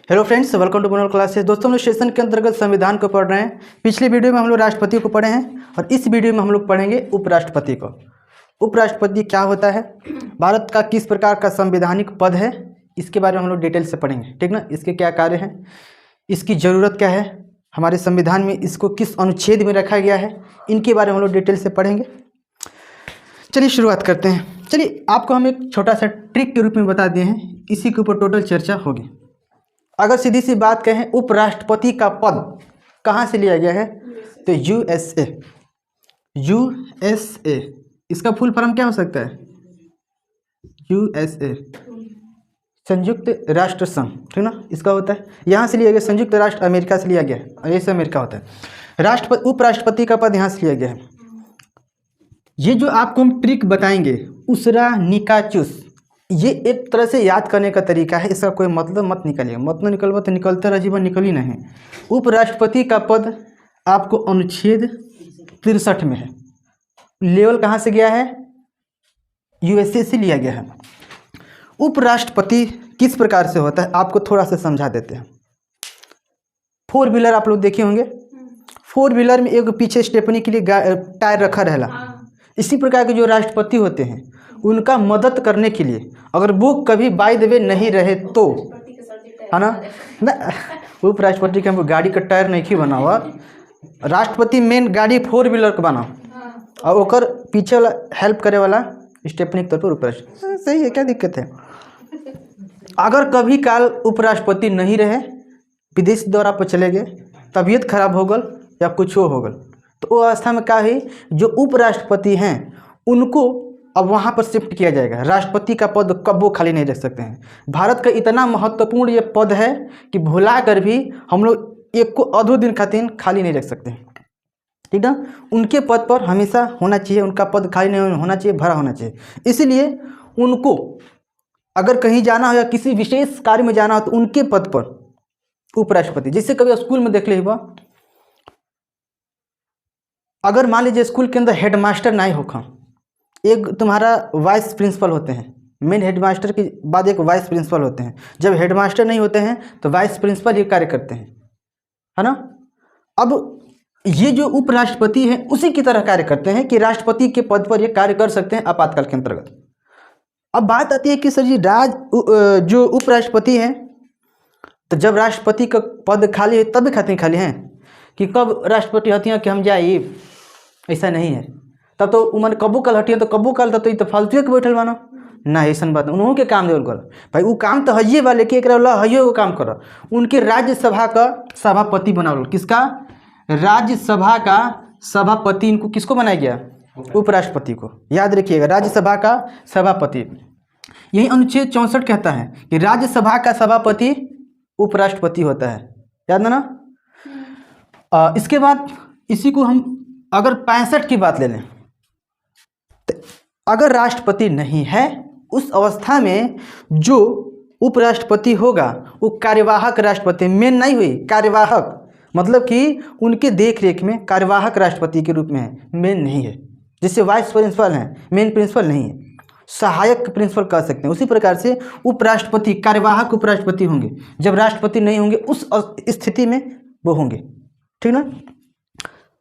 Hello friends, welcome to Banol classes. दोस्तों, हम लोग सेशन के अंतर्गत संविधान को पढ़ रहे हैं। पिछले वीडियो में हम लोग राष्ट्रपति को पढ़े हैं और इस वीडियो में हम लोग पढ़ेंगे उपराष्ट्रपति को। उपराष्ट्रपति क्या होता है, भारत का किस प्रकार का संवैधानिक पद है, इसके बारे में हम लोग डिटेल से पढ़ेंगे। ठीक ना, इसके क्या कार्य हैं, इसकी ज़रूरत क्या है, हमारे संविधान में इसको किस अनुच्छेद में रखा गया है, इनके बारे में हम लोग डिटेल से पढ़ेंगे। चलिए शुरुआत करते हैं। चलिए, आपको हम एक छोटा सा ट्रिक के रूप में बता दिए हैं, इसी के ऊपर टोटल चर्चा होगी। अगर सीधी सी बात कहें, उपराष्ट्रपति का पद कहाँ से लिया गया है, तो यूएसए। इसका फुल फॉर्म क्या हो सकता है, यूएसए, संयुक्त राष्ट्र संघ। ठीक ना, इसका होता है, यहाँ से लिया गया। संयुक्त राष्ट्र अमेरिका से लिया गया है, और ऐसे अमेरिका होता है। राष्ट्रपति उपराष्ट्रपति का पद यहाँ से लिया गया है। ये जो आपको हम ट्रिक बताएंगे, उसरा निकाचुस, ये एक तरह से याद करने का तरीका है। इसका कोई मतलब मत निकालिएगा, मतलब निकलवा तो निकलता रह, जीवन निकल ही नहीं। उपराष्ट्रपति का पद आपको अनुच्छेद 63 में है। लेवल कहाँ से गया है, यूएसए से लिया गया है। उपराष्ट्रपति किस प्रकार से होता है, आपको थोड़ा सा समझा देते हैं। 4 व्हीलर आप लोग देखे होंगे, 4 व्हीलर में एक पीछे स्टेपनी के लिए टायर रखा रहेला। इसी प्रकार के जो राष्ट्रपति होते हैं, उनका मदद करने के लिए, अगर वो कभी बाय द वे नहीं रहे तो, है ना, उपराष्ट्रपति के हमको गाड़ी का टायर नहीं बना हुआ, राष्ट्रपति मेन गाड़ी 4 व्हीलर का बना, और ओकर पीछे वाला हेल्प करे वाला स्टेपनी के तौर पर उपराष्ट्रपति। सही है, क्या दिक्कत है। अगर कभी काल उपराष्ट्रपति नहीं रहे, विदेश दौरा पर चले गए, तबीयत खराब हो गल या कुछ हो गल, तो वो अवस्था में क्या है, जो उपराष्ट्रपति हैं उनको अब वहाँ पर शिफ्ट किया जाएगा। राष्ट्रपति का पद कब वो खाली नहीं रख सकते हैं। भारत का इतना महत्वपूर्ण ये पद है कि भुला कर भी हम लोग एक को आधो दिन खातिर खाली नहीं रख सकते हैं। ठीक है, उनके पद पर हमेशा होना चाहिए, उनका पद खाली नहीं होना चाहिए, भरा होना चाहिए। इसलिए उनको अगर कहीं जाना हो या किसी विशेष कार्य में जाना हो, तो उनके पद पर उपराष्ट्रपति, जैसे कभी स्कूल में देख ले, अगर मान लीजिए स्कूल के अंदर हेडमास्टर नहीं होगा, एक तुम्हारा वाइस प्रिंसिपल होते हैं। मेन हेडमास्टर के बाद एक वाइस प्रिंसिपल होते हैं। जब हेडमास्टर नहीं होते हैं तो वाइस प्रिंसिपल ये कार्य करते हैं, है ना। अब ये जो उपराष्ट्रपति हैं उसी की तरह कार्य करते हैं कि राष्ट्रपति के पद पर ये कार्य कर सकते हैं आपातकाल के अंतर्गत। अब बात आती है कि सर जी, जो उपराष्ट्रपति हैं, तो जब राष्ट्रपति का पद खाली है तब खातिर खाली हैं कि कब राष्ट्रपति होती हैं कि हम जाइए, ऐसा नहीं है। तब तो उमन कबू कल हटिए तो कबू कल, तब तो ये तो फालतू के बैठल बाना ना, ऐसा बात उन्हों के काम देवल कर भाई। वो काम तो हइये वाले के हइये वो काम कर, उनके राज्यसभा का सभापति बनावल। किसका, राज्यसभा का सभापति इनको किसको बनाया गया, उपराष्ट्रपति को। याद रखिएगा, राज्यसभा का सभापति। यही अनुच्छेद 64 कहता है कि राज्यसभा का सभापति उपराष्ट्रपति होता है, याद ना। इसके बाद इसी को हम अगर 65 की बात ले लें, तो अगर राष्ट्रपति नहीं है, उस अवस्था में जो उपराष्ट्रपति होगा वो कार्यवाहक राष्ट्रपति, मेन नहीं हुई, कार्यवाहक, मतलब कि उनके देख रेख में कार्यवाहक राष्ट्रपति के रूप में है, मेन नहीं है। जिससे वाइस प्रिंसिपल हैं, मेन प्रिंसिपल नहीं है, सहायक प्रिंसिपल कह सकते हैं। उसी प्रकार से उपराष्ट्रपति कार्यवाहक उपराष्ट्रपति होंगे, जब राष्ट्रपति नहीं होंगे उस स्थिति में वो होंगे। ठीक ना।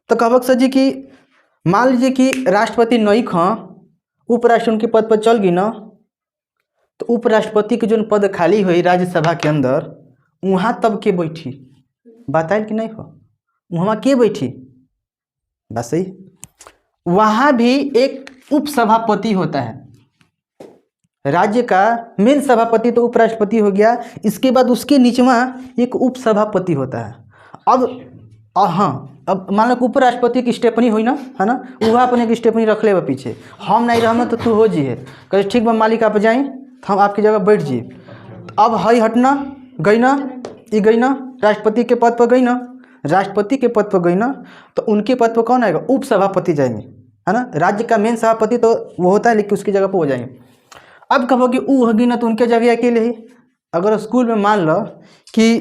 तो कहबक सर जी कि मान लीजिए कि राष्ट्रपति नहीं खां, उपराष्ट्रपति के पद पर चल गई ना, तो उपराष्ट्रपति के जो पद खाली हुई राज्यसभा के अंदर, वहाँ तब के बैठी, बताइल कि नहीं हो, वहाँ के बैठी, बस सही। वहाँ भी एक उपसभापति होता है। राज्य का मेन सभापति तो उपराष्ट्रपति हो गया, इसके बाद उसके नीचवा एक उपसभापति होता है। अब मान लो उपराष्ट्रपति की स्टेपनी हुई ना, है ना, वह अपने की स्टेपनी रख ले पीछे, हम नहीं रहना तो तू हो जी है, कहे ठीक बा मालिक आप जाए, तो हम आपकी जगह बैठ जी। अब हई हटना गई ना, ये गई ना, राष्ट्रपति के पद पर गई ना, राष्ट्रपति के पद पर गई ना, तो उनके पद पर कौन आएगा, उपसभापति जाएंगे, है ना। राज्य का मेन सभापति तो वो होता है, लेकिन उसकी जगह पर हो जाएंगे। अब कहो कि वो होगी ना, तो उनके जगह अकेले ही। अगर स्कूल में मान लो कि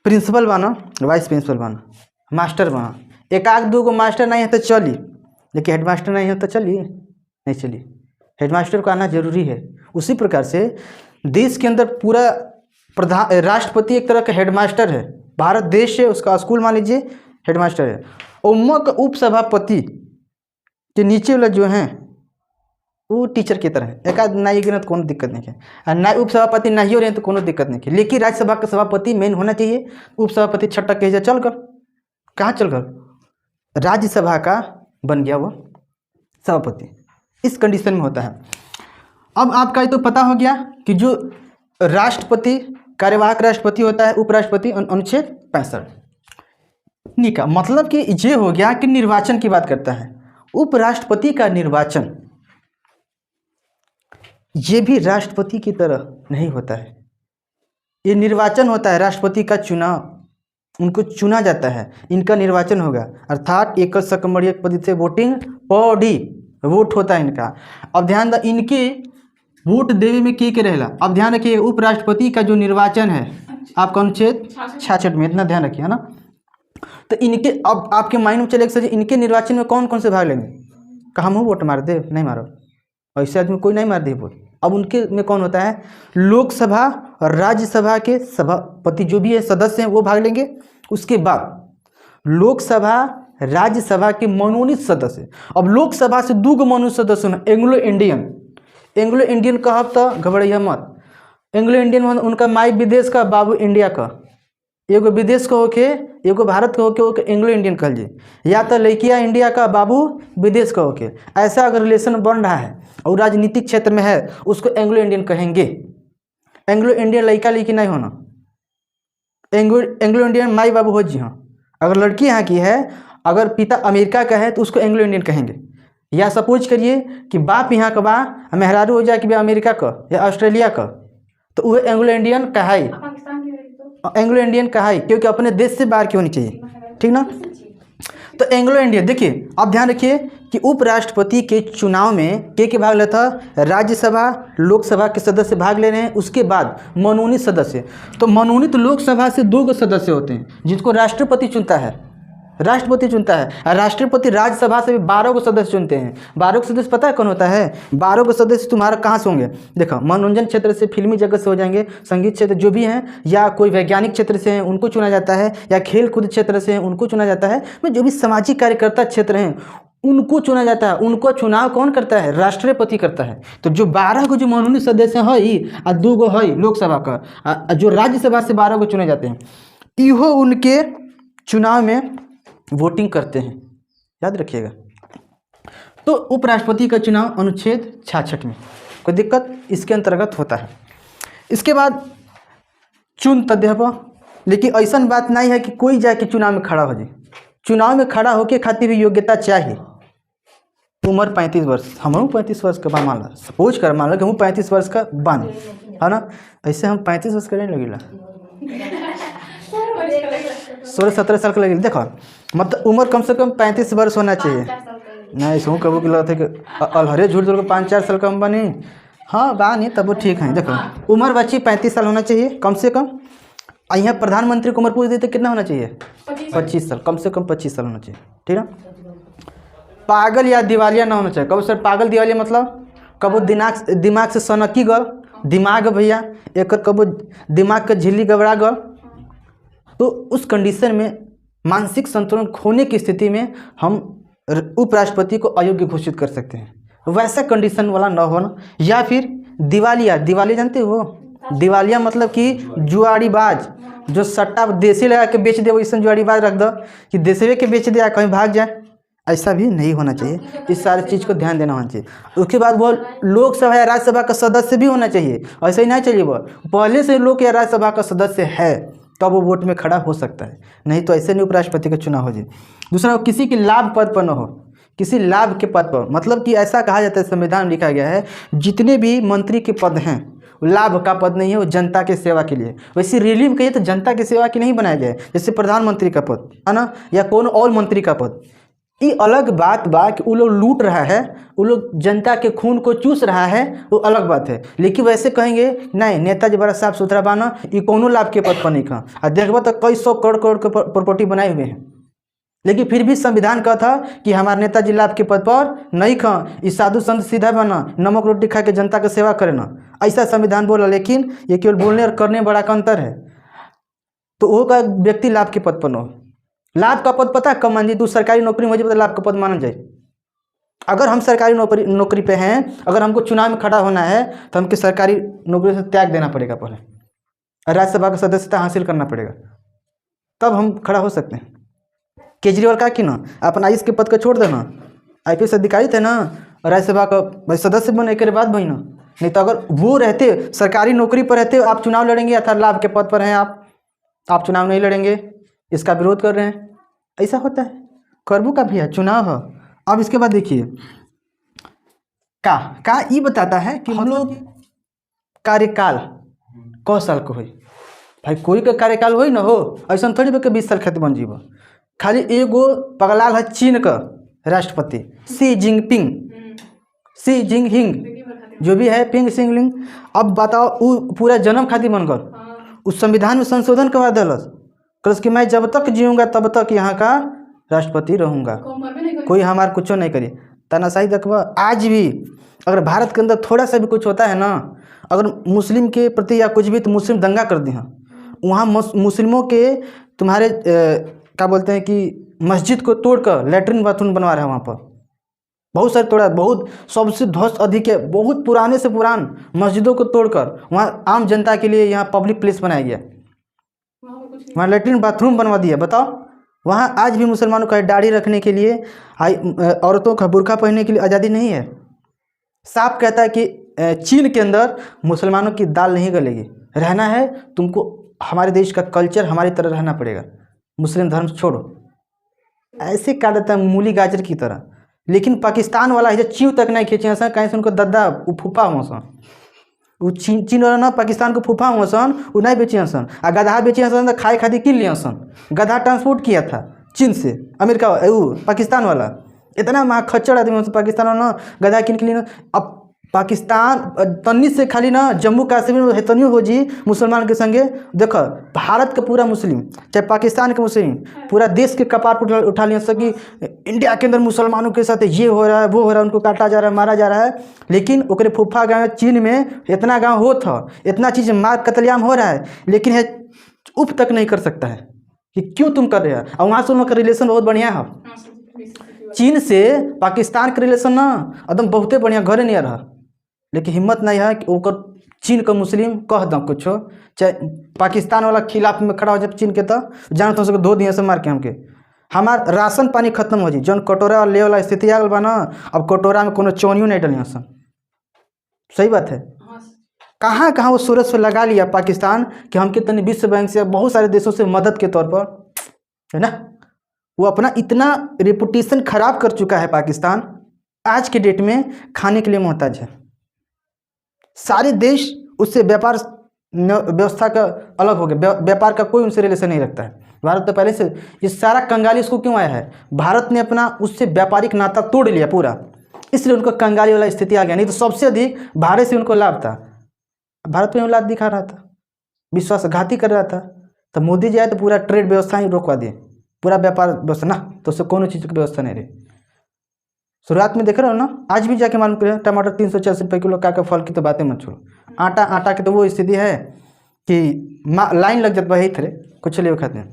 प्रिंसिपल बना, वाइस प्रिंसिपल बना, मास्टर बना, एक आध दो गो मास्टर नहीं है तो चली, लेकिन हेडमास्टर नहीं है तो चली नहीं चली, हेडमास्टर को आना जरूरी है। उसी प्रकार से देश के अंदर पूरा प्रधान राष्ट्रपति एक तरह का हेडमास्टर है, भारत देश है उसका स्कूल मान लीजिए हेडमास्टर है। और उपसभापति के नीचे वाला जो है वो टीचर की तरह है। एक आध नाई गिनत कोनो दिक्कत नहीं है, और ना उपसभापति नहीं हो रहे हैं तो कोनो दिक्कत नहीं है, लेकिन राज्यसभा का सभापति मेन होना चाहिए। उपसभापति छठा कह चल कर कहाँ चल कर राज्यसभा का बन गया वो सभापति, इस कंडीशन में होता है। अब आपका ये तो पता हो गया कि जो राष्ट्रपति कार्यवाहक राष्ट्रपति होता है उपराष्ट्रपति अनुच्छेद 65 नहीं का मतलब कि ये हो गया कि निर्वाचन की बात करता है। उपराष्ट्रपति का निर्वाचन ये भी राष्ट्रपति की तरह नहीं होता है, ये निर्वाचन होता है, राष्ट्रपति का चुनाव, उनको चुना जाता है, इनका निर्वाचन होगा, अर्थात एकल सकमड़ियक पद से वोटिंग बॉडी वोट होता है इनका। अब ध्यान द इनके वोट देवे में के रहेला। अब ध्यान रखिए उपराष्ट्रपति का जो निर्वाचन है आपका अनुच्छेद 66 में, इतना ध्यान रखिए है ना। तो इनके अब आपके माइंड में चले सर इनके निर्वाचन में कौन कौन से भाग लेंगे, कहा हम वोट मार दे, नहीं मारो, ऐसे आदमी कोई नहीं मार दे वोट। अब उनके में कौन होता है, लोकसभा और राज्यसभा के सभापति जो भी है सदस्य हैं वो भाग लेंगे। उसके बाद लोकसभा राज्यसभा के मनोनीत सदस्य, अब लोकसभा से 2 मनोनीत सदस्य हैं, एंग्लो इंडियन कहब तो घबराइए मत। एंग्लो इंडियन उनका माई विदेश का बाबू इंडिया का, एगो विदेश का होके एगो भारत का होके ओके एंग्लो इंडियन कह लीजिए, या तो लड़किया इंडिया का बाबू विदेश का होके। ऐसा अगर रिलेशन बन रहा है और राजनीतिक क्षेत्र में है उसको एंग्लो इंडियन कहेंगे। एंग्लो इंडियन लड़का लड़की नहीं होना, एंग्लो इंडियन माई बाबू हो जी हाँ। अगर लड़की यहाँ की है, अगर पिता अमेरिका का है तो उसको एंग्लो इंडियन कहेंगे। या सपोज करिए कि बाप यहाँ का बा मेहरारू हो जाए कि अमेरिका का या ऑस्ट्रेलिया का, तो वह एंग्लो इंडियन कहाई, एंग्लो इंडियन कहाई, क्योंकि अपने देश से बाहर की होनी चाहिए, ठीक ना। तो एंग्लो इंडियन देखिए, अब ध्यान रखिए कि उपराष्ट्रपति के चुनाव में के भाग लेता, राज्यसभा लोकसभा के सदस्य भाग ले रहे हैं। उसके बाद मनोनीत सदस्य, तो मनोनीत लोकसभा से 2 सदस्य होते हैं जिसको राष्ट्रपति चुनता है, और राष्ट्रपति राज्यसभा से भी 12 सदस्य चुनते हैं। 12 सदस्य पता है कौन होता है, 12 सदस्य तुम्हारा कहाँ से होंगे, देखो मनोरंजन क्षेत्र से, फिल्मी जगत से हो जाएंगे, संगीत क्षेत्र जो भी हैं, या कोई वैज्ञानिक क्षेत्र से हैं उनको चुना जाता है, या खेल कूद क्षेत्र से हैं उनको चुना जाता है, में जो भी सामाजिक कार्यकर्ता क्षेत्र हैं उनको चुना जाता है। उनको चुनाव कौन करता है, राष्ट्रपति करता है। तो जो 12 को जो मनोनीत सदस्य है और 2 है लोकसभा का, जो राज्यसभा से 12 चुने जाते हैं, इहो उनके चुनाव में वोटिंग करते हैं, याद रखिएगा। तो उपराष्ट्रपति का चुनाव अनुच्छेद 66 में कोई दिक्कत इसके अंतर्गत होता है। इसके बाद चुन तदेव, लेकिन ऐसा बात नहीं है कि कोई जाके चुनाव में खड़ा हो जाए। चुनाव में खड़ा होके खातिर भी योग्यता चाहिए। उम्र 35 वर्ष, हम 35 वर्ष का बा, मान ला सपोज कर मान लो कि हम 35 वर्ष का बान है ना, ऐसे हम 35 वर्ष का नहीं लगेगा, 16-17 साल का लगेगा। देखो मतलब उम्र कम से कम 35 वर्ष होना चाहिए। नहीं इसको कबू कि लगता है कि अलहरे झूठ झूठ 5-4 साल कम बनी, हाँ बा नहीं तब वो ठीक है। देखो उम्र बच्ची 35 साल होना चाहिए कम से कम। यहाँ प्रधानमंत्री को उम्र पूछ देते कितना होना चाहिए, 25 साल, कम से कम 25 साल होना चाहिए, ठीक है। पागल या दिवालिया ना होना चाहिए। कब सर पागल दिवालिया मतलब कबो दिमाग से सनकी गल, दिमाग भैया एक कबो दिमाग का झिल्ली गबड़ा गल, तो उस कंडीशन में मानसिक संतुलन खोने की स्थिति में हम उपराष्ट्रपति को अयोग्य घोषित कर सकते हैं। वैसा कंडीशन वाला न होना। या फिर दिवालिया जानते हो, दिवालिया मतलब कि जुआड़ीबाज, जो सट्टा देसी लगा के बेच दे, वैसा जुआड़ीबाज रख दो कि देशवे के बेच दे कहीं भाग जाए, ऐसा भी नहीं होना चाहिए। इस सारी चीज़ को ध्यान देना होना चाहिए। उसके बाद वो लोकसभा या राज्यसभा का सदस्य भी होना चाहिए। ऐसा ही नहीं चाहिए वो पहले से लोक या राज्यसभा का सदस्य है तब वो वोट में खड़ा हो सकता है, नहीं तो ऐसे नहीं उपराष्ट्रपति का चुनाव हो जाए। दूसरा, किसी के लाभ पद पर न हो, किसी लाभ के पद पर, मतलब कि ऐसा कहा जाता है, संविधान में लिखा गया है जितने भी मंत्री के पद हैं लाभ का पद नहीं है, वो जनता के सेवा के लिए। वैसे रैली में कहिए तो जनता की सेवा के नहीं बनाया गया है, जैसे प्रधानमंत्री का पद है ना, या कौन और मंत्री का पद। ये अलग बात बा कि वो लोग लूट रहा है, वो लोग जनता के खून को चूस रहा है, वो अलग बात है। लेकिन वैसे कहेंगे नहीं नेताजी बड़ा साफ सुथरा बाना, ये कोनो लाभ के पद पर नहीं खा, और देखबा तो कई 100 करोड़ के प्रॉपर्टी बनाए हुए हैं, लेकिन फिर भी संविधान का था कि हमारे नेताजी लाभ के पद पर नहीं खा, इस साधु संत सीधा बना, नमक रोटी खा के जनता की सेवा करे ना, ऐसा संविधान बोला। लेकिन ये केवल बोलने और करने में बड़ा का अंतर है। तो वो का व्यक्ति लाभ के पद पर न हो, लाभ का पद पता है कब मान जी, तू सरकारी नौकरी में हो जाए तो लाभ का पद माना जाए। अगर हम सरकारी नौकरी पे हैं, अगर हमको चुनाव में खड़ा होना है तो हमको सरकारी नौकरी से त्याग देना पड़ेगा पहले, और राज्यसभा का सदस्यता हासिल करना पड़ेगा, तब हम खड़ा हो सकते हैं। केजरीवाल का कि ना अपन आईएएस के पद को छोड़ देना, आईपीएस अधिकारी थे ना, राज्यसभा का सदस्य बने के बाद भाई ना, नहीं तो अगर वो रहते सरकारी नौकरी पर रहते, आप चुनाव लड़ेंगे अर्थात लाभ के पद पर हैं आप चुनाव नहीं लड़ेंगे, इसका विरोध कर रहे हैं, ऐसा होता है। करबू का भी है चुनाव है। अब इसके बाद देखिए का ये बताता है कि हम लोग कार्यकाल कौ साल को हो, भाई कोई का कार्यकाल हो ना हो, ऐसा थोड़ी कि 20 साल खातिर बन जीव। खाली एगो पगलाल है चीन का राष्ट्रपति शी जिनपिंग जो भी है, पिंग सिंग लिंग। अब बताओ वो पूरा जन्म खातिर बन गल, उस संविधान में संशोधन करवा दिलस, कल कि मैं जब तक जीऊँगा तब तक यहाँ का राष्ट्रपति रहूँगा, कोई हमारे कुछ नहीं करी। तानाशाही देखबा आज भी अगर भारत के अंदर थोड़ा सा भी कुछ होता है ना, अगर मुस्लिम के प्रति या कुछ भी, तो मुस्लिम दंगा कर दी हैं वहाँ। मुस्लिमों के तुम्हारे क्या बोलते हैं कि मस्जिद को तोड़कर लैट्रिन बाथरूम बनवा रहे हैं वहाँ पर, बहुत सारे तोड़ा, बहुत सबसे ध्वस्त अधिक है, बहुत पुराने से पुरान मस्जिदों को तोड़कर वहाँ आम जनता के लिए यहाँ पब्लिक प्लेस बनाया गया, वहाँ लैट्रिन बाथरूम बनवा दिया। बताओ वहाँ आज भी मुसलमानों का दाढ़ी रखने के लिए, औरतों का बुर्का पहनने के लिए आज़ादी नहीं है। साफ कहता है कि चीन के अंदर मुसलमानों की दाल नहीं गलेगी, रहना है तुमको हमारे देश का कल्चर हमारी तरह रहना पड़ेगा, मुस्लिम धर्म छोड़ो, ऐसे कहा जाता है मूली गाजर की तरह। लेकिन पाकिस्तान वाला है चीव तक नहीं खींचे सन, कहीं से उनको दद्दा फूफा हुआ सन, वो चीन वाला ना पाकिस्तान को फूफा हुआ सन, वो नहीं बेचे सन, आ गधा बेचे सन तो खाए खातिर किन लिया सन। गधा ट्रांसपोर्ट किया था चीन से अमेरिका, वो पाकिस्तान वाला इतना महा खच्चड़ आदमी पाकिस्तान वाला ना गधा किन के लिए। अब पाकिस्तान तन्नी से खाली ना जम्मू कश्मीर में तनी हो जी मुसलमान के संगे, देखो भारत का पूरा मुस्लिम चाहे पाकिस्तान के मुस्लिम पूरा देश के कपार पर उठा लिया सकी, इंडिया के अंदर मुसलमानों के साथ ये हो रहा है वो हो रहा है, उनको काटा जा रहा है मारा जा रहा है। लेकिन ओकरे फूफा गाँव चीन में इतना गाँव हो था, इतना चीज़ मार कतलेआम हो रहा है, लेकिन है उप तक नहीं कर सकता है कि क्यों तुम कर रहे हो। और वहाँ से उनका रिलेशन बहुत बढ़िया है, चीन से पाकिस्तान का रिलेशन ना एकदम बहुते बढ़िया घरे नहीं रहा, लेकिन हिम्मत नहीं है कि ओकर चीन का मुस्लिम कह दो कुछ, चाहे पाकिस्तान वाला खिलाफ में खड़ा हो जाए चीन के, तो जान तो दो दिन से मार के हमके हमार राशन पानी खत्म हो जी, जौन कटोरा ले वाला स्थिति आ गल बा ना, अब कटोरा में कोनो चौनियो नहीं डलिया सन। सही बात है, कहाँ कहाँ वो सूरज से लगा लिया पाकिस्तान कि हमके तनी विश्व बैंक से बहुत सारे देशों से मदद के तौर पर, है ना। वो अपना इतना रेपुटेशन खराब कर चुका है पाकिस्तान, आज के डेट में खाने के लिए मोहताज है। सारे देश उससे व्यापार व्यवस्था का अलग हो गया, व्यापार का कोई उनसे रिलेशन नहीं रखता है। भारत तो पहले से ये सारा कंगाली उसको क्यों आया है, भारत ने अपना उससे व्यापारिक नाता तोड़ लिया पूरा, इसलिए उनको कंगाली वाला स्थिति आ गया। नहीं तो सबसे अधिक भारत से उनको लाभ था, भारत में लाभ दिखा रहा था, विश्वासघाती कर रहा था। तो मोदी जी आए तो पूरा ट्रेड व्यवस्था ही रोकवा दिए, पूरा व्यापार व्यवस्था ना, तो उससे कोनो चीज़ की व्यवस्था नहीं रही। शुरुआत में देख रहे हो ना, आज भी जाके मालूम करें टमाटर 340 रुपये किलो, क्या फल की तो बातें मत छोड़ो, आटा की तो वो स्थिति है कि लाइन लग जाता है थे कुछ ले खाते हैं,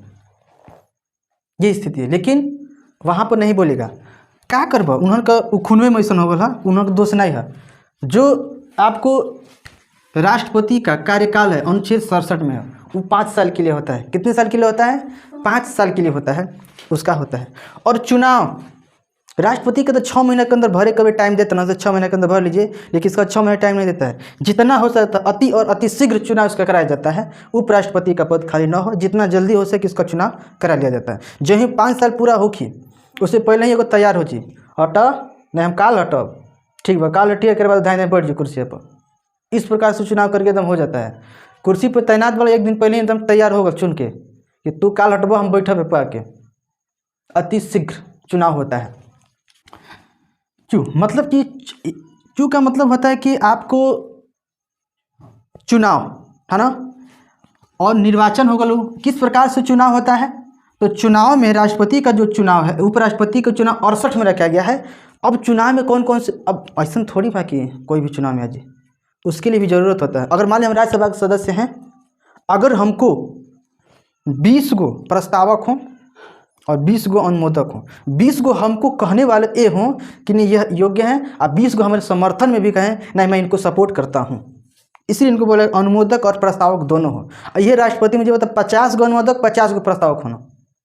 ये स्थिति है। लेकिन वहाँ पर नहीं बोलेगा, क्या करबा उन्होंने खूनवे में ऐसा हो गया, उन्होंने दोष नहीं है। जो आपको राष्ट्रपति का कार्यकाल है अनुच्छेद 67 में है, वो 5 साल के लिए होता है। कितने साल के लिए होता है? 5 साल के लिए होता है, उसका होता है। और चुनाव राष्ट्रपति के तो 6 महीने के अंदर भरे कभी टाइम देता ना, तो 6 महीने के अंदर भर लीजिए, लेकिन इसका 6 महीने टाइम नहीं देता है। जितना हो सकता अति और अति शीघ्र चुनाव इसका कराया जाता है, उपराष्ट्रपति का पद खाली ना हो, जितना जल्दी हो सके इसका चुनाव करा लिया जाता है। जो ही 5 साल पूरा होखी उससे पहले ही एगो तैयार हो जी, हट नहीं हम काल हटब, ठीक बा काल हटिए, के बाद धाई बैठ जी कुर्सी पर। इस प्रकार से चुनाव करके एकदम हो जाता है। कुर्सी पर तैनात वाला एक दिन पहले एकदम तैयार होगा चुन के कि तू काल हटबो, हम बैठब पे आके। अति शीघ्र चुनाव होता है। क्यों मतलब कि क्यों का मतलब होता है कि आपको चुनाव है ना, और निर्वाचन होगा। लोग किस प्रकार से चुनाव होता है, तो चुनाव में राष्ट्रपति का जो चुनाव है, उपराष्ट्रपति का चुनाव 68 में रखा गया है। अब चुनाव में कौन कौन से, अब ऐसा थोड़ी बाकी कोई भी चुनाव में आ जाए, उसके लिए भी ज़रूरत होता है। अगर मान लीजिए हम राज्यसभा के सदस्य हैं, अगर हमको 20 गो प्रस्तावक हों और 20 गो अनुमोदक हों, 20 गो हमको कहने वाले ये हों कि नहीं यह योग्य हैं, और 20 गो हमारे समर्थन में भी कहें नहीं मैं इनको सपोर्ट करता हूँ, इसलिए इनको बोले अनुमोदक और प्रस्तावक दोनों हो। ये राष्ट्रपति में जो होता है 50 गो अनुमोदक 50 गो प्रस्तावक होना,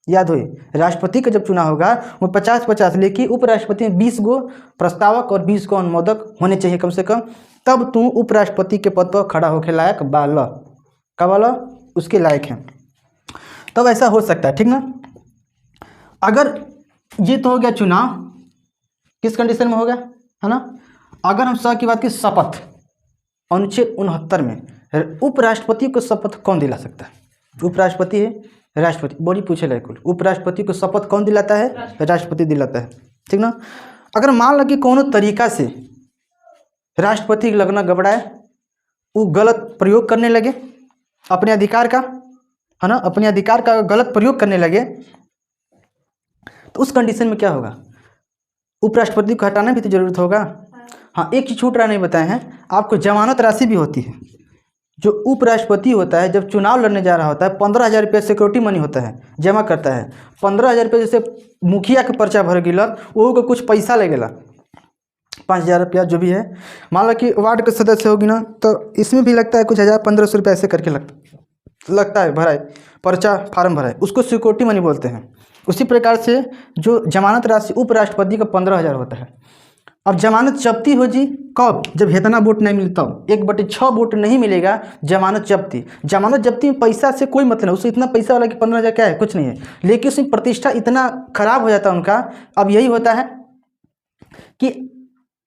याद हो। राष्ट्रपति का जब चुनाव होगा वो 50-50, लेकिन उपराष्ट्रपति में 20 गो प्रस्तावक और 20 गो अनुमोदक होने चाहिए कम से कम, तब तू उपराष्ट्रपति के पद पर खड़ा होकर लायक बाला का वाला उसके लायक हैं, तब ऐसा हो सकता है, ठीक ना। अगर ये तो हो गया चुनाव, किस कंडीशन में हो गया, है ना। अगर हम की बात की शपथ, अनुच्छेद 69 में उपराष्ट्रपति को शपथ कौन दिला सकता है? उपराष्ट्रपति है, राष्ट्रपति, बड़ी पूछे लायक। उपराष्ट्रपति को शपथ कौन दिलाता है? राष्ट्रपति दिलाता है, ठीक ना। अगर मान लो कि कोनो तरीका से राष्ट्रपति लगना गबड़ाए, वो गलत प्रयोग करने लगे अपने अधिकार का, है ना, अपने अधिकार का गलत प्रयोग करने लगे, तो उस कंडीशन में क्या होगा? उपराष्ट्रपति को हटाना भी तो जरूरत होगा। हाँ, एक चीज छूट रहा नहीं बताए हैं आपको, जमानत राशि भी होती है। जो उपराष्ट्रपति होता है जब चुनाव लड़ने जा रहा होता है 15,000 रुपये सिक्योरिटी मनी होता है, जमा करता है। 15,000 रुपये जैसे मुखिया के पर्चा भर गिला, वो को कुछ पैसा लगेगा, 5,000 रुपया जो भी है। मान लो कि वार्ड के सदस्य होगी ना, तो इसमें भी लगता है कुछ 1,000-1,500 रुपये ऐसे करके लगता है, भराए पर्चा फार्म भराए, उसको सिक्योरिटी मनी बोलते हैं। उसी प्रकार से जो जमानत राशि उपराष्ट्रपति का 15,000 होता है। अब जमानत जब्ती हो जी कब? जब इतना वोट नहीं मिलता, 1/6 वोट नहीं मिलेगा, जमानत जब्ती। जमानत जब्ती में पैसा से कोई मतलब नहीं, उससे इतना पैसा वाला कि 15,000 क्या है, कुछ नहीं है, लेकिन उसमें प्रतिष्ठा इतना खराब हो जाता है उनका। अब यही होता है कि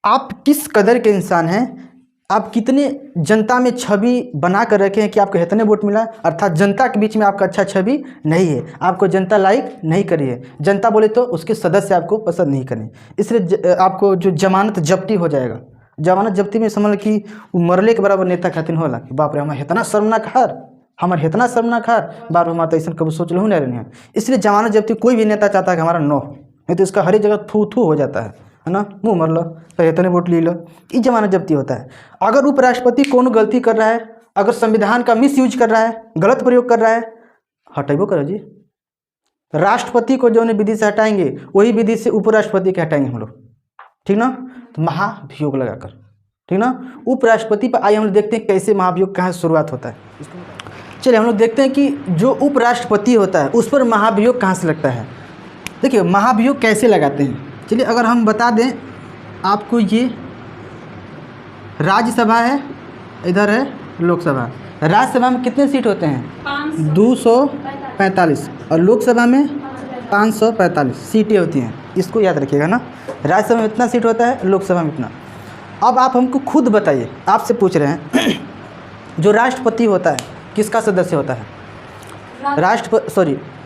आप किस कदर के इंसान हैं, आप कितने जनता में छवि बना कर रखे हैं कि आपको इतने वोट मिला, अर्थात जनता के बीच में आपका अच्छा छवि नहीं है, आपको जनता लाइक नहीं करी है, जनता बोले तो उसके सदस्य आपको पसंद नहीं करें, इसलिए आपको जो जमानत जब्ती हो जाएगा। जमानत जब्ती में समझ लो कि मरले के बराबर नेता खातिर होला कि बाप रे हमारे इतना शर्मनाक हार, हमारे इतना शर्मनाक हार, बार हमारा तो ऐसा कभी सोच लो नहीं रहे हैं। इसलिए जमानत जब्ती कोई भी नेता चाहता है कि हमारा नो, नहीं तो इसका हर एक जगह थू थू हो जाता है ना, मुँह मर लो तो इतने वोट ले लो, ये जमानत जब्ती होता है। अगर उपराष्ट्रपति कौन गलती कर रहा है, अगर संविधान का मिस यूज कर रहा है, गलत प्रयोग कर रहा है, हटेबो करो जी। राष्ट्रपति को जो विधि से हटाएंगे वही विधि से उपराष्ट्रपति के हटाएंगे हम लोग, ठीक ना। तो महाभियोग लगाकर, ठीक ना। उपराष्ट्रपति पर आइए हम लोग देखते हैं कैसे महाभियोग कहाँ शुरुआत होता है। चलिए हम लोग देखते हैं कि जो उपराष्ट्रपति होता है उस पर महाभियोग कहाँ से लगता है। देखिए महाभियोग कैसे लगाते हैं, चलिए अगर हम बता दें आपको, ये राज्यसभा है, इधर है लोकसभा। राज्यसभा में कितने सीट होते हैं? 245, और लोकसभा में 545 सीटें होती हैं, इसको याद रखिएगा ना। राज्यसभा में इतना सीट होता है, लोकसभा में इतना। अब आप हमको खुद बताइए, आपसे पूछ रहे हैं जो राष्ट्रपति होता है किसका सदस्य होता है?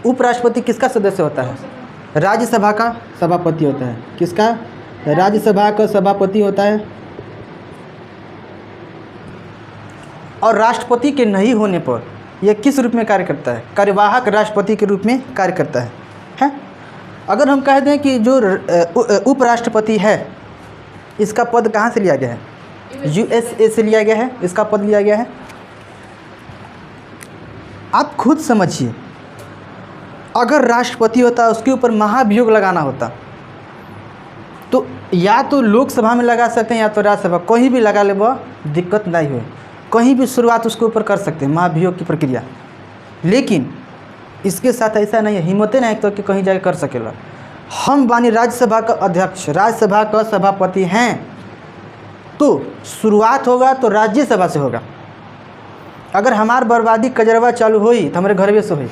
उपराष्ट्रपति किसका सदस्य होता है? राज्यसभा का सभापति होता है। किसका? राज्यसभा का सभापति होता है। और राष्ट्रपति के नहीं होने पर यह किस रूप में कार्य करता है? कार्यवाहक राष्ट्रपति के रूप में कार्य करता है? अगर हम कह दें कि जो उपराष्ट्रपति है इसका पद कहाँ से लिया गया है? USA से लिया गया है, इसका पद लिया गया है। आप खुद समझिए, अगर राष्ट्रपति होता उसके ऊपर महाभियोग लगाना होता तो या तो लोकसभा में लगा सकते हैं या तो राज्यसभा, कहीं भी लगा ले, वह दिक्कत नहीं हुई, कहीं भी शुरुआत उसके ऊपर कर सकते हैं महाभियोग की प्रक्रिया। लेकिन इसके साथ ऐसा नहीं है, हिम्मतें नहीं तो कि कहीं जाके कर सकेला। हम बानी राज्यसभा का अध्यक्ष, राज्यसभा का सभापति हैं, तो शुरुआत होगा तो राज्यसभा से होगा। अगर हमार बर्बादी कजरवा चालू हुई तो हमारे घर में से हुई,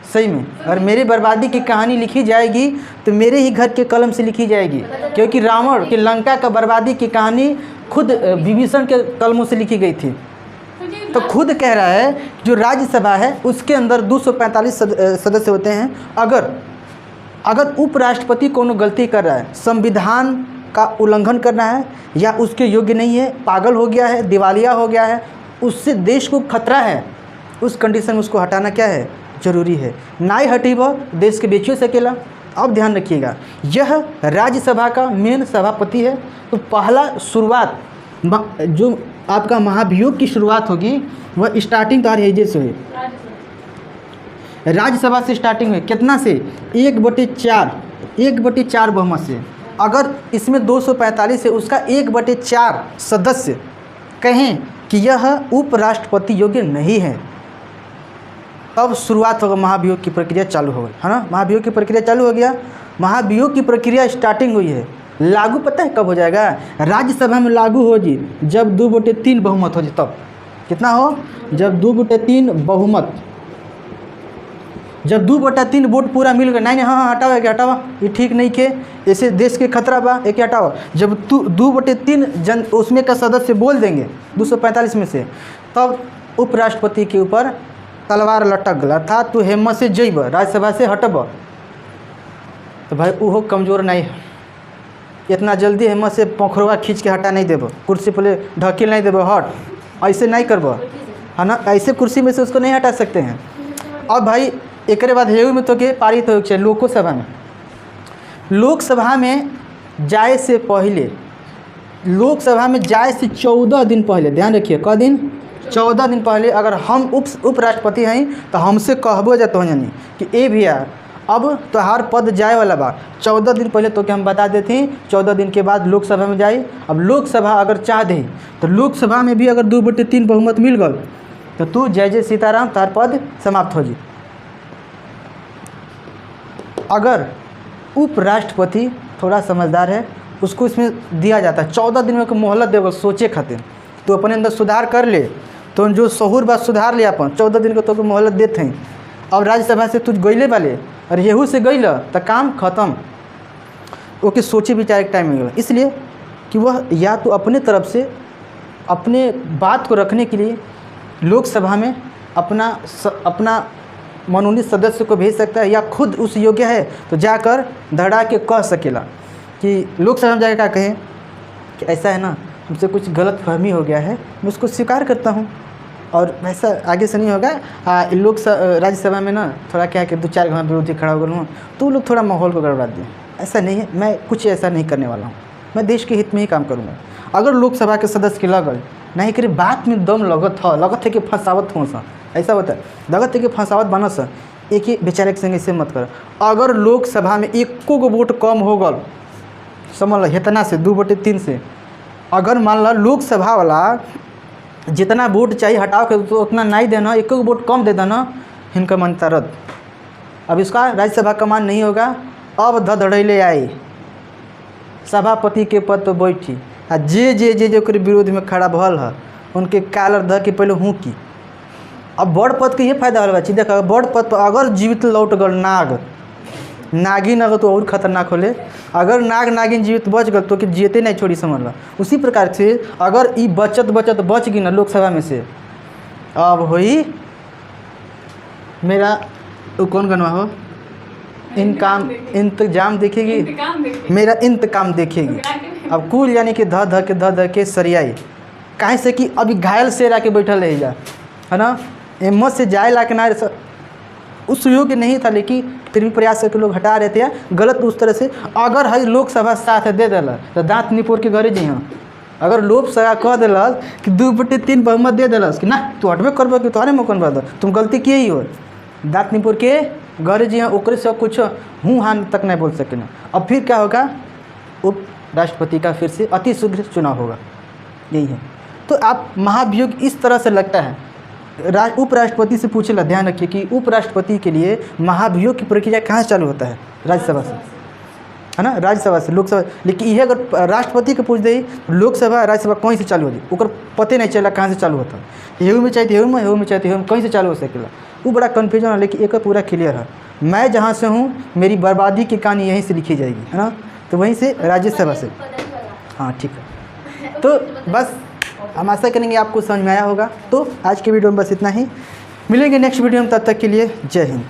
सही में। अगर मेरी बर्बादी की कहानी लिखी जाएगी तो मेरे ही घर के कलम से लिखी जाएगी, क्योंकि रावण की लंका का बर्बादी की कहानी खुद विभीषण के कलमों से लिखी गई थी। तो खुद कह रहा है जो राज्यसभा है उसके अंदर 245 सदस्य होते हैं। अगर उपराष्ट्रपति कोनो गलती कर रहा है, संविधान का उल्लंघन करना है या उसके योग्य नहीं है, पागल हो गया है, दिवालिया हो गया है, उससे देश को खतरा है, उस कंडीशन में उसको हटाना क्या है? जरूरी है। नाई हटी वह देश के बेचियो सकेला। अब ध्यान रखिएगा, यह राज्यसभा का मेन सभापति है। तो पहला शुरुआत जो आपका महाभियोग की शुरुआत होगी वह स्टार्टिंग तो है से हुई, राज्यसभा से स्टार्टिंग हुई। कितना से? 1/4 बहुमत से। अगर इसमें 245 है, उसका 1/4 सदस्य कहें कि यह उपराष्ट्रपति योग्य नहीं है, तब शुरुआत होगा, महाभियोग की प्रक्रिया चालू होगा, है ना। महाभियोग की प्रक्रिया चालू हो गया। महाभियोग की प्रक्रिया स्टार्टिंग हुई है। लागू पता है कब हो जाएगा? राज्यसभा में लागू हो जी जब 2/3 बहुमत हो जी। तब कितना हो? जब 2/3 बहुमत, जब 2/3 वोट पूरा मिल गया। नहीं हाँ हटाओ, एक हटाओ, ये ठीक नहीं के, ऐसे देश के खतरा बा, एक हटाओ। जब 2/3 जन उसमें का सदस्य बोल देंगे 245 में से, तब उपराष्ट्रपति के ऊपर तलवार लटक गया, अर्थात तू हिम्मत से जइब, राज्यसभा से हटब। तो भाई वो कमज़ोर नहीं है, इतना जल्दी हिम्मत से पोखरवा खींच के हटा नहीं देब, कुर्सी पर ढकेल नहीं देब, हट, ऐसे नहीं करब, है ना। ऐसे कुर्सी में से उसको नहीं हटा सकते हैं। और भाई एक बाद हेयू में तो के पारित हो चाहिए लोकसभा में। लोकसभा में जाए से पहले, लोकसभा में जाए से 14 दिन पहले, ध्यान रखिए क दिन, 14 दिन पहले अगर हम उपराष्ट्रपति हैं तो हमसे कहबो जाते हो यानी कि ए भैया अब तोहार पद जाए वाला बा। 14 दिन पहले तो क्या हम बता देते हैं, 14 दिन के बाद लोकसभा में जाए। अब लोकसभा अगर चाह दे तो लोकसभा में भी अगर 2/3 बहुमत मिल गल तो तू जय जय सीताराम, तार पद समाप्त हो जी। अगर उपराष्ट्रपति थोड़ा समझदार है, उसको इसमें दिया जाता है 14 दिन में को मोहलत देगा सोचे खातिर, तो अपने अंदर सुधार कर ले, तो जो शहूर बात सुधार ले अपन, 14 दिन को तो मोहलत देते हैं। अब राज्यसभा से तुझ गईले वाले और यहू से गईल तो काम खत्म, ओके सोचे विचार एक टाइम में गया। इसलिए कि वह या तो अपने तरफ से अपने बात को रखने के लिए लोकसभा में अपना मनोनीत सदस्य को भेज सकता है, या खुद उस योग्य है तो जाकर धड़ा के कह सकेला कि लोकसभा में जाकर क्या कहें कि ऐसा है ना, मुझसे कुछ गलत फहमी हो गया है, मैं उसको स्वीकार करता हूँ और वैसा आगे से नहीं होगा। राज्यसभा में ना थोड़ा क्या है कि 2-4 घंटा विरोधी खड़ा हो गया हूँ तो वो लोग थोड़ा माहौल को गड़बड़ा दें, ऐसा नहीं है, मैं कुछ ऐसा नहीं करने वाला हूँ, मैं देश के हित में ही काम करूँगा। अगर लोकसभा के सदस्य के लगल नहीं करे बात में दम लगत है कि फंसावत हो सा, ऐसा होता है, लगत है कि फंसावत बनस, एक ही बेचारे के संग ऐसे मत कर। अगर लोकसभा में 1 वोट कम हो गल, समझ लो इतना से 2/3 से, अगर मान लो लोकसभा वाला जितना वोट चाहिए हटाओ के तो उतना नहीं देना, 1 वोट कम दे देना, इनका मान्यता रद्द। अब इसका राज्यसभा का मान नहीं होगा। अब धड़ैले आए सभापति के पद पर बैठी आ जे ओकर विरोध में खड़ा भल है उनके कालर ध के पहले हूँ की। अब बड़ पद के ये फायदा वाला बात देख, बड़ पद पर अगर जीवित लौट गल नागिन अगर तो और खतरनाक होले, अगर नागिन जीवित बच गल तो कि जीते नहीं छोड़ी, समझ लो। उसी प्रकार से अगर ये बचत बच गई ना लोकसभा में से, अब होई मेरा वो कौन गनवा हो, इंतजाम देखेगी, मेरा इंतकाम देखेगी। अब कुल यानी कि ध के सरियाई, काहे से कि अभी घायल शेर आके बैठल रह जा, है ना, हिम्मत से जाए ला के ना उस योग्य नहीं था, लेकिन फिर भी प्रयास करके लोग हटा रहे थे गलत उस तरह से। अगर है लोकसभा साथ दे दिल तो दांत निपोर के घरे जइह। अगर लोकसभा कह दिल कि 2/3 बहुमत दे दिलस कि ना तू हटबे करबो कि तोहरे मौकन बाद तुम गलती किए ही हो, दांत निपोर के घरे जइह, ओकरे से कुछ हूँ हाँ तक नहीं बोल सके ना। अब फिर क्या होगा, उप राष्ट्रपति का फिर से अति शीघ्र चुनाव होगा, यही है। तो आप महाभियोग इस तरह से लगता है। उपराष्ट्रपति से पूछेला, ध्यान रखिए कि उपराष्ट्रपति के लिए महाभियोग की प्रक्रिया कहाँ चालू होता है, राज्यसभा से, है ना, राज्यसभा से लोकसभा। लेकिन यह अगर राष्ट्रपति के पूछ दे लोकसभा राज्यसभा कहीं से चालू होती, ओकर पते नहीं चला कहाँ से चालू होता है, एहू में चाहते एहू में चाहते एहू कहीं से चालू हो सकेला, वो बड़ा कन्फ्यूजन है। लेकिन एक पूरा क्लियर है, मैं जहाँ से हूँ मेरी बर्बादी की कहानी यहीं से लिखी जाएगी, है ना, तो वहीं से राज्यसभा से। हाँ ठीक है, तो बस हम आशा करेंगे आपको समझ में आया होगा। तो आज के वीडियो में बस इतना ही, मिलेंगे नेक्स्ट वीडियो में, तब तक के लिए जय हिंद।